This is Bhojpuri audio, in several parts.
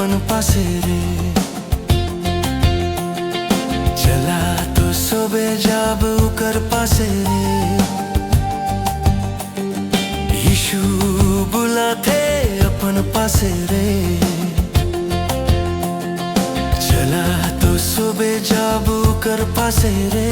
अपन पासे रे चला तो सोबे जाब कर पासे रे यीशु बुलाते अपन पासे रे चला तो सोबे जाब कर पासे रे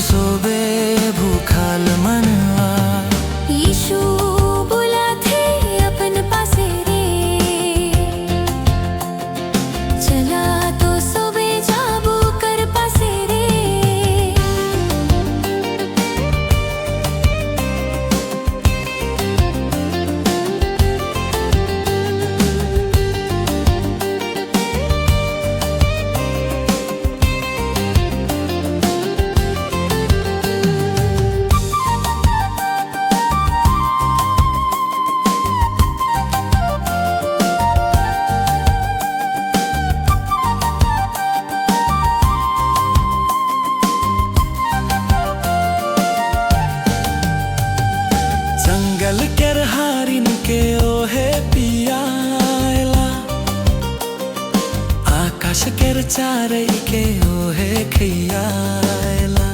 सोबे भूखाल मनवा यीशु बुलाते अपन पासे रे चला तो सोबे जाबू कर पासे रे जंगल केर हारिन के ओहे पियाला आकाश केर चारै के ओहे खियाला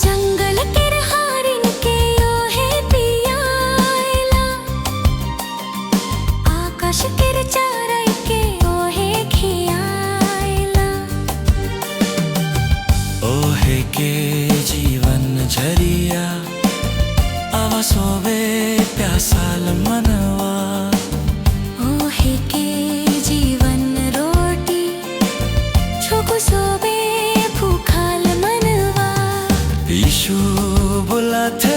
जंगल केर हारिन के ओहे पियाला आकाश केर चारै के ओहे खियाला ओहे के जीवन झरिया आवा सोबे प्यासाल मनवा ओहे के जीवन रोटी छोको सोबे भूखाल मनवा यीशु बुलाते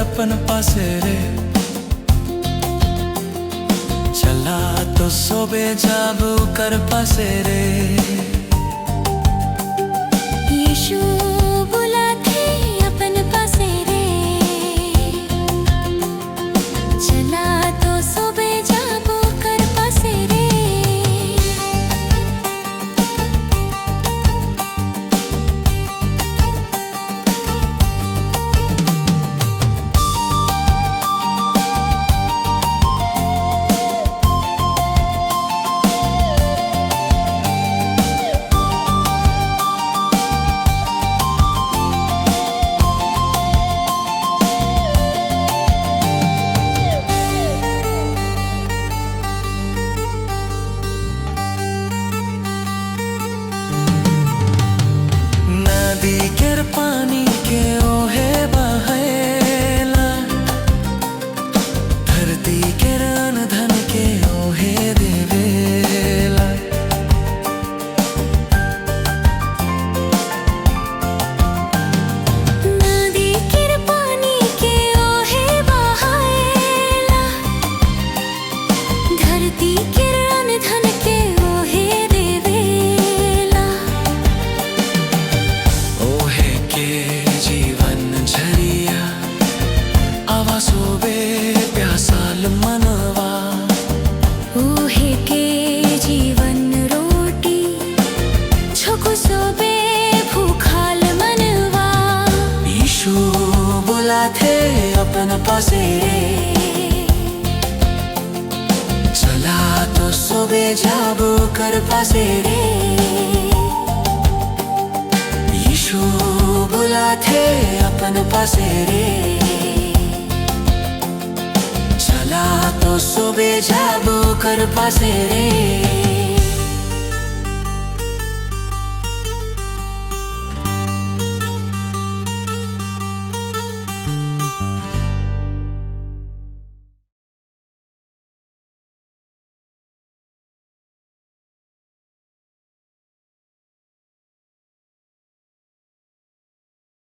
अपन पासे रे चला तो सोबे जाब कर पासे रे यीशु बुलाते अपन पासे रे चला तो सोबे जाबो कर पासे रे नदी केर पानी के ओहे बहेला धरती केर धन के ओहे देवेला नदी केर पानी के ओहे बहाएला धरती केर धन के ओहे देवेला ओहे के जीवन झरिया आवा सोबे प्यासाल मनवा ओहे के जीवन रोटी छोको सोबे भूखाल मनवा यीशु बुलाते अपन पासे चला तो सोबे जाब कर पासे रे यीशु बुलाते अपन पासे रे चला तो सोबे जाब कर पासे रे